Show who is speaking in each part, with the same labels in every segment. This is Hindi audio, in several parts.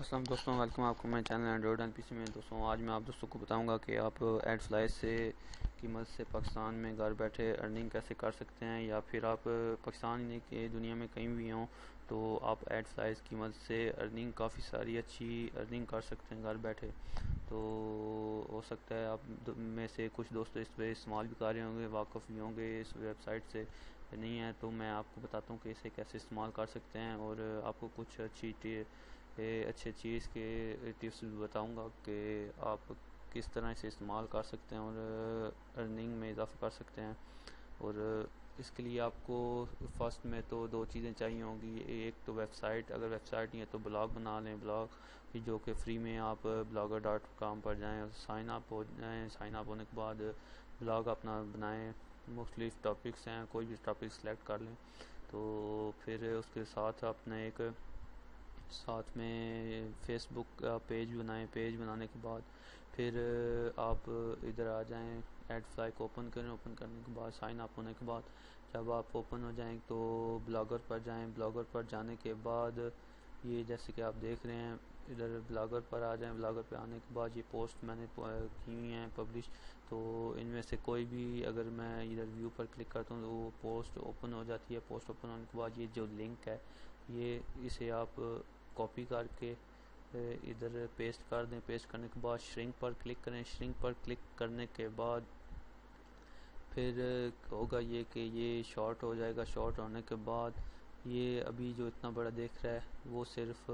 Speaker 1: अस्सलाम दोस्तों, वेलकम आपको मेरे चैनल एंड्रॉयड एंड पीसी में। दोस्तों आज मैं आप दोस्तों को बताऊंगा कि आप एडफ्लाई से की मदद से पाकिस्तान में घर बैठे अर्निंग कैसे कर सकते हैं, या फिर आप पाकिस्तान ही के दुनिया में कहीं भी हों तो आप एडफ्लाई की मदद से अर्निंग काफ़ी सारी अच्छी अर्निंग कर सकते हैं घर बैठे। तो हो सकता है आप में से कुछ दोस्त इस पर इस्तेमाल भी कर रहे होंगे, वाकफ़ भी होंगे इस वेबसाइट से। नहीं है तो मैं आपको बताता हूँ कि इसे कैसे इस्तेमाल कर सकते हैं, और आपको कुछ अच्छे चीज़ के टिप्स भी बताऊंगा कि आप किस तरह इसे इस्तेमाल कर सकते हैं और अर्निंग में इजाफा कर सकते हैं। और इसके लिए आपको फर्स्ट में तो दो चीज़ें चाहिए होंगी। एक तो वेबसाइट, अगर वेबसाइट नहीं है तो ब्लॉग बना लें, ब्लॉग जो कि फ्री में आप blogger.com पर जाएं और साइन अप हो जाएं। साइन अप होने के बाद ब्लॉग अपना बनाएं, मुख्तलिफ टॉपिक्स हैं, कोई भी टॉपिक सेलेक्ट कर लें। तो फिर उसके साथ अपना एक साथ में फेसबुक का पेज बनाएं। पेज बनाने के बाद फिर आप इधर आ जाएं, एड फ्लाई को ओपन करें। ओपन करने के बाद साइन अप होने के बाद जब आप ओपन हो जाएं तो ब्लॉगर पर जाएं। ब्लॉगर पर जाने के बाद ये जैसे कि आप देख रहे हैं, इधर ब्लॉगर पर आ जाएं। ब्लॉगर पर आने के बाद ये पोस्ट मैंने की हुई हैं पब्लिश, तो इनमें से कोई भी अगर मैं इधर व्यू पर क्लिक करता हूँ तो वो पोस्ट ओपन हो जाती है। पोस्ट ओपन होने के बाद ये जो लिंक है, ये इसे आप कॉपी करके इधर पेस्ट कर दें। पेस्ट करने के बाद श्रिंक पर क्लिक करें। श्रिंक पर क्लिक करने के बाद फिर होगा ये कि ये शॉर्ट हो जाएगा। शॉर्ट होने के बाद ये अभी जो इतना बड़ा देख रहा है वो सिर्फ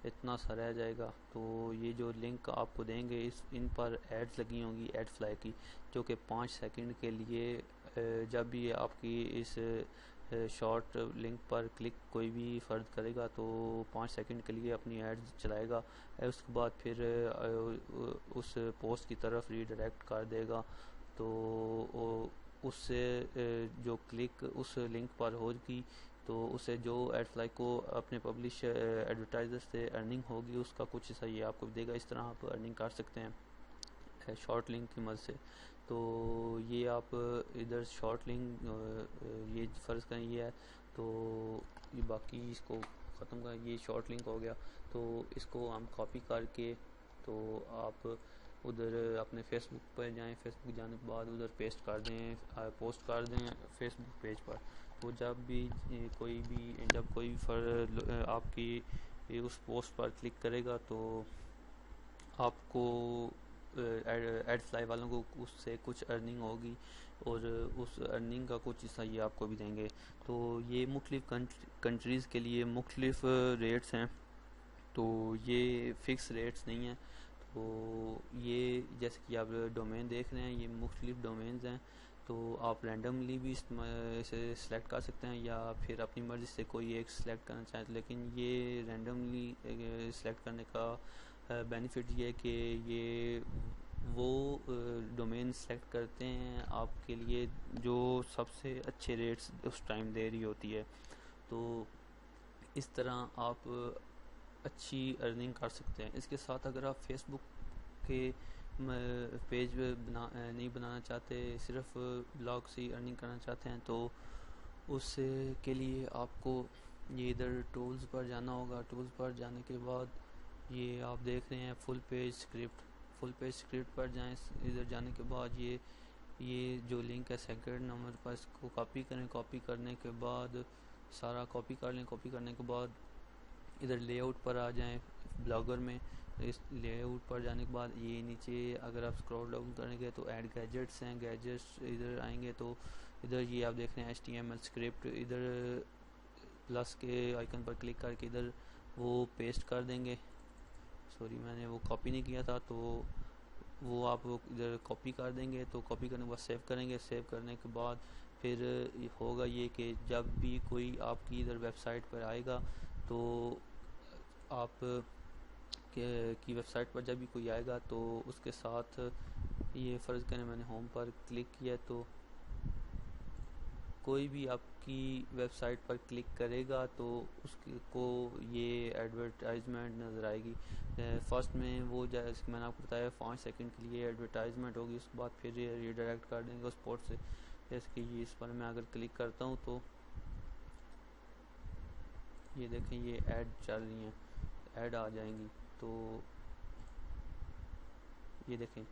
Speaker 1: इतना सा रह जाएगा। तो ये जो लिंक आपको देंगे इन पर एड्स लगी होंगी एड फ्लाई की, जो कि 5 सेकंड के लिए जब भी आपकी इस शॉर्ट लिंक पर क्लिक कोई भी फ़र्द करेगा तो 5 सेकंड के लिए अपनी एड्स चलाएगा। उसके बाद फिर उस पोस्ट की तरफ रीडायरेक्ट कर देगा। तो उससे जो क्लिक उस लिंक पर होगी तो उसे जो एडफ्लाई को अपने पब्लिश एडवर्टाइजर से अर्निंग होगी उसका कुछ हिस्सा ये आपको देगा। इस तरह आप अर्निंग कर सकते हैं शॉर्ट लिंक की मदद से। तो ये आप इधर शॉर्ट लिंक ये फ़र्ज़ करें ये है, तो ये बाकी इसको ख़त्म कर, ये शॉर्ट लिंक हो गया। तो इसको हम कॉपी करके तो आप उधर अपने फेसबुक पर जाएं। फेसबुक जाने के बाद उधर पेस्ट कर दें, पोस्ट कर दें फेसबुक पेज पर। तो जब भी जब कोई आपकी उस पोस्ट पर क्लिक करेगा तो आपको एड फ्लाई वालों को उससे कुछ अर्निंग होगी, और उस अर्निंग का कुछ हिस्सा ये आपको भी देंगे। तो ये मुख्तलिफ कंट्रीज़ के लिए मुख्तलिफ रेट्स हैं, तो ये फ़िक्स रेट्स नहीं हैं। तो ये जैसे कि आप डोमेन देख रहे हैं, ये मुख्तलिफ डोमेन्स हैं। तो आप रैंडमली भी इसे सिलेक्ट कर सकते हैं या फिर अपनी मर्ज़ी से कोई एक सिलेक्ट करना चाहें। लेकिन ये रैंडमली सिलेक्ट करने का बेनिफिट ये है कि ये वो डोमेन सेलेक्ट करते हैं आपके लिए जो सबसे अच्छे रेट्स उस टाइम दे रही होती है। तो इस तरह आप अच्छी अर्निंग कर सकते हैं। इसके साथ अगर आप फेसबुक के पेज नहीं बनाना चाहते, सिर्फ ब्लॉग से ही अर्निंग करना चाहते हैं, तो उसके के लिए आपको ये इधर टूल्स पर जाना होगा। टूल्स पर जाने के बाद ये आप देख रहे हैं full page script. Full page script पर जाएं। इधर जाने के बाद ये जो लिंक है सेकंड नंबर पर, इसको कॉपी करें। कॉपी करने के बाद सारा कॉपी कर लें। कॉपी करने के बाद इधर लेआउट पर आ जाएं ब्लॉगर में। इस लेआउट पर जाने के बाद ये नीचे अगर आप स्क्रॉल डाउन करेंगे तो ऐड गैजेट्स हैं। गैजेट्स इधर आएंगे तो इधर ये आप देख रहे हैं HTML स्क्रिप्ट। इधर प्लस के आइकन पर क्लिक करके इधर वो पेस्ट कर देंगे। सॉरी, मैंने वो कॉपी नहीं किया था, तो वो आप इधर कॉपी कर देंगे। तो कॉपी करने के बाद सेव करेंगे। सेव करने के बाद फिर होगा ये कि जब भी कोई आपकी इधर वेबसाइट पर आएगा तो आप की वेबसाइट पर जब भी कोई आएगा तो उसके साथ ये फ़र्ज़ करें मैंने होम पर क्लिक किया, तो कोई भी आपकी वेबसाइट पर क्लिक करेगा तो उसको ये एडवर्टाइजमेंट नज़र आएगी। फर्स्ट में वो जैसे मैंने आपको बताया 5 सेकंड के लिए एडवर्टाइजमेंट होगी, उसके बाद फिर ये रीडायरेक्ट कर देंगे उस पोर्ट से। जैसे कि इस पर मैं अगर क्लिक करता हूँ तो ये देखें ये ऐड चल रही हैं, ऐड आ जाएंगी। तो ये देखें,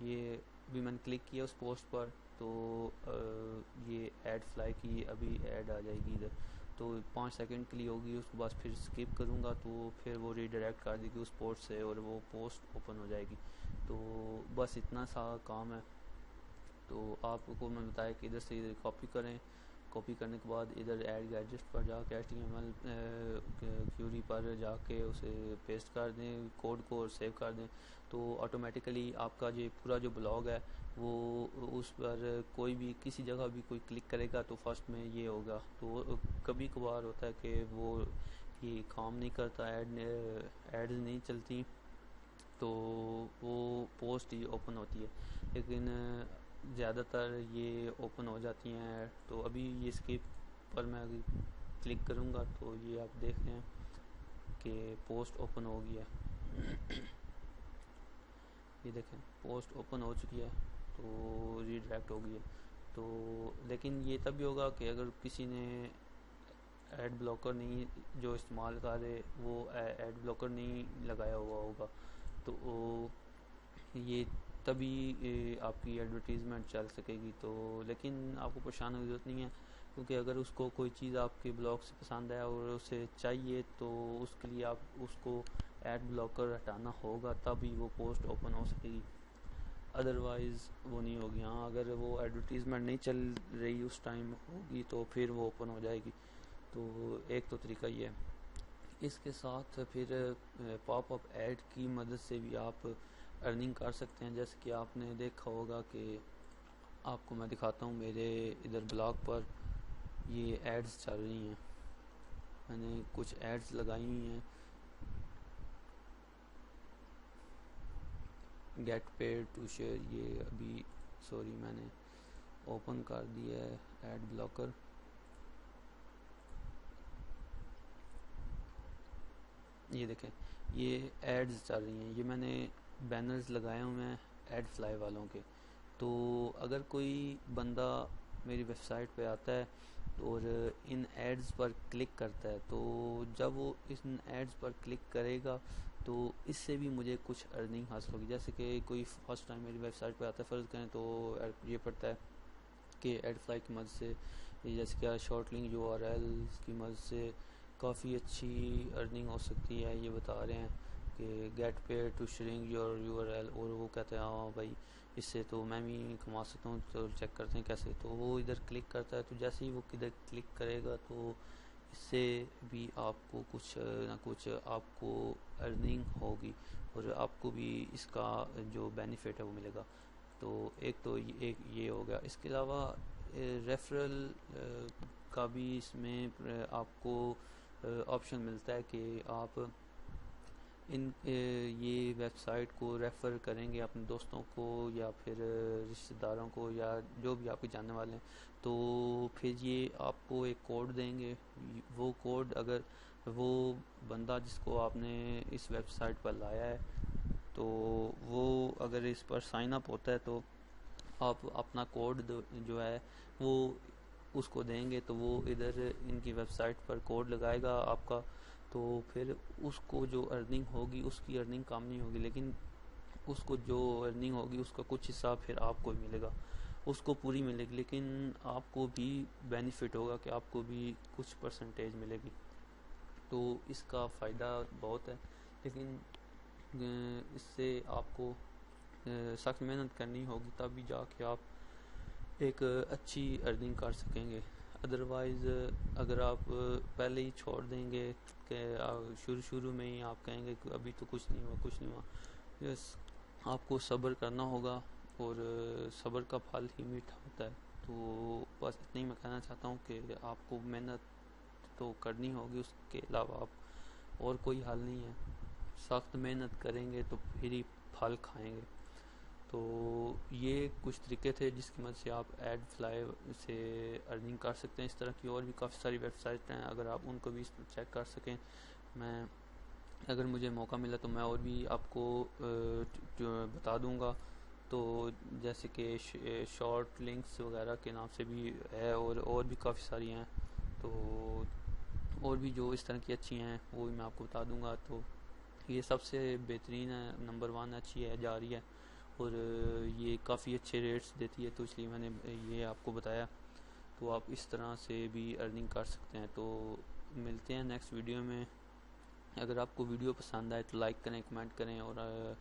Speaker 1: ये भी मैंने क्लिक किया उस पोस्ट पर, तो ये ऐड फ्लाई की अभी ऐड आ जाएगी इधर, तो 5 सेकंड के लिए होगी, उसके बाद फिर स्किप करूँगा तो फिर वो रीडायरेक्ट कर देगी उस पोस्ट से और वो पोस्ट ओपन हो जाएगी। तो बस इतना सा काम है। तो आपको मैं बताया कि इधर से इधर कॉपी करें, कॉपी करने के बाद इधर ऐड गैजेट पर जाके HTML क्यूरी पर जाके उसे पेस्ट कर दें कोड को और सेव कर दें, तो ऑटोमेटिकली आपका जो पूरा जो ब्लॉग है वो उस पर कोई भी किसी जगह भी कोई क्लिक करेगा तो फर्स्ट में ये होगा। तो कभी कभार होता है कि वो ये काम नहीं करता, एड्स नहीं चलती, तो वो पोस्ट ही ओपन होती है, लेकिन ज़्यादातर ये ओपन हो जाती हैं। तो अभी ये स्किप पर मैं अगर क्लिक करूँगा तो ये आप देख रहे हैं कि पोस्ट ओपन हो गई है। ये देखें पोस्ट ओपन हो चुकी है, तो रीडायरेक्ट हो गई है। तो लेकिन ये तभी होगा कि अगर किसी ने एड ब्लॉकर नहीं जो इस्तेमाल कर रहे वो एड ब्लॉकर नहीं लगाया हुआ होगा, तो ये तभी आपकी एडवर्टीज़मेंट चल सकेगी। तो लेकिन आपको परेशान होने की ज़रूरत नहीं है, क्योंकि अगर उसको कोई चीज़ आपके ब्लॉग से पसंद है और उसे चाहिए तो उसके लिए आप उसको एड ब्लॉकर हटाना होगा, तभी वो पोस्ट ओपन हो सकेगी, अदरवाइज़ वो नहीं होगी। हाँ, अगर वो एडवर्टीज़मेंट नहीं चल रही उस टाइम होगी तो फिर वो ओपन हो जाएगी। तो एक तो तरीका ये है। इसके साथ फिर पॉपअप ऐड की मदद से भी आप अर्निंग कर सकते हैं। जैसे कि आपने देखा होगा कि आपको मैं दिखाता हूँ, मेरे इधर ब्लॉग पर ये एड्स चल रही हैं, मैंने कुछ एड्स लगाई हुई हैं। गेट पेड टू शेयर, ये अभी सॉरी मैंने ओपन कर दिया है एड ब्लॉकर। ये देखें ये एड्स चल रही हैं, ये मैंने बैनर्स लगाए हुए हैं एड फ्लाई वालों के। तो अगर कोई बंदा मेरी वेबसाइट पे आता है और इन एड्स पर क्लिक करता है, तो जब वो इन एड्स पर क्लिक करेगा तो इससे भी मुझे कुछ अर्निंग हासिल होगी। जैसे कि कोई फर्स्ट टाइम मेरी वेबसाइट पे आता है, फ़र्ज़ करें, तो ये पड़ता है कि एड फ्लाई की मदद से, जैसे कि शॉर्ट लिंक URL की मदद से काफ़ी अच्छी अर्निंग हो सकती है। ये बता रहे हैं कि get paid to shrink your URL, और वो कहते हैं हाँ भाई इससे तो मैं भी कमा सकता हूँ, तो चेक करते हैं कैसे। तो वो इधर क्लिक करता है, तो जैसे ही वो किधर क्लिक करेगा तो इससे भी आपको कुछ ना कुछ आपको अर्निंग होगी और आपको भी इसका जो बेनिफिट है वो मिलेगा। तो एक तो एक ये हो गया। इसके अलावा रेफरल का भी इसमें आपको ऑप्शन मिलता है कि आप ये वेबसाइट को रेफ़र करेंगे अपने दोस्तों को या फिर रिश्तेदारों को या जो भी आपके जानने वाले हैं, तो फिर ये आपको एक कोड देंगे। वो कोड अगर वो बंदा जिसको आपने इस वेबसाइट पर लाया है, तो वो अगर इस पर साइन अप होता है तो आप अपना कोड जो है वो उसको देंगे, तो वो इधर इनकी वेबसाइट पर कोड लगाएगा आपका। तो फिर उसको जो अर्निंग होगी उसकी अर्निंग कम नहीं होगी, लेकिन उसको जो अर्निंग होगी उसका कुछ हिस्सा फिर आपको ही मिलेगा, उसको पूरी मिलेगी, लेकिन आपको भी बेनिफिट होगा कि आपको भी कुछ परसेंटेज मिलेगी। तो इसका फ़ायदा बहुत है, लेकिन इससे आपको सख्त मेहनत करनी होगी, तभी जाके आप एक अच्छी अर्निंग कर सकेंगे। अदरवाइज़ अगर आप पहले ही छोड़ देंगे कि शुरू शुरू में ही आप कहेंगे कि अभी तो कुछ नहीं हुआ कुछ नहीं हुआ, यस आपको सब्र करना होगा और सब्र का फल ही मीठा होता है। तो बस इतना ही मैं कहना चाहता हूँ कि आपको मेहनत तो करनी होगी, उसके अलावा आप और कोई हल नहीं है। सख्त मेहनत करेंगे तो फिर ही फल खाएंगे। तो ये कुछ तरीके थे जिसकी मदद से आप एड फ्लाई से अर्निंग कर सकते हैं। इस तरह की और भी काफ़ी सारी वेबसाइट हैं, अगर आप उनको भी चेक कर सकें, मैं अगर मुझे मौका मिला तो मैं और भी आपको बता दूंगा। तो जैसे कि शॉर्ट लिंक्स वगैरह के नाम से भी है और भी काफ़ी सारी हैं, तो और भी जो इस तरह की अच्छी हैं वो भी मैं आपको बता दूंगा। तो ये सबसे बेहतरीन है, नंबर 1 अच्छी है, जा रही है और ये काफ़ी अच्छे रेट्स देती है, तो इसलिए मैंने ये आपको बताया। तो आप इस तरह से भी अर्निंग कर सकते हैं। तो मिलते हैं नेक्स्ट वीडियो में। अगर आपको वीडियो पसंद आए तो लाइक करें, कमेंट करें और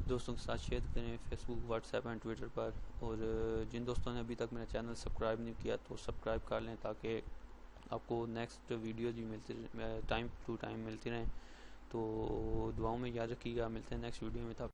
Speaker 1: दोस्तों के साथ शेयर करें फेसबुक, व्हाट्सएप एंड ट्विटर पर। और जिन दोस्तों ने अभी तक मेरा चैनल सब्सक्राइब नहीं किया तो सब्सक्राइब कर लें, ताकि आपको नेक्स्ट वीडियो भी मिलती टाइम टू टाइम मिलती रहें। तो दुआओं में याद रखिएगा। मिलते हैं नेक्स्ट वीडियो में। तब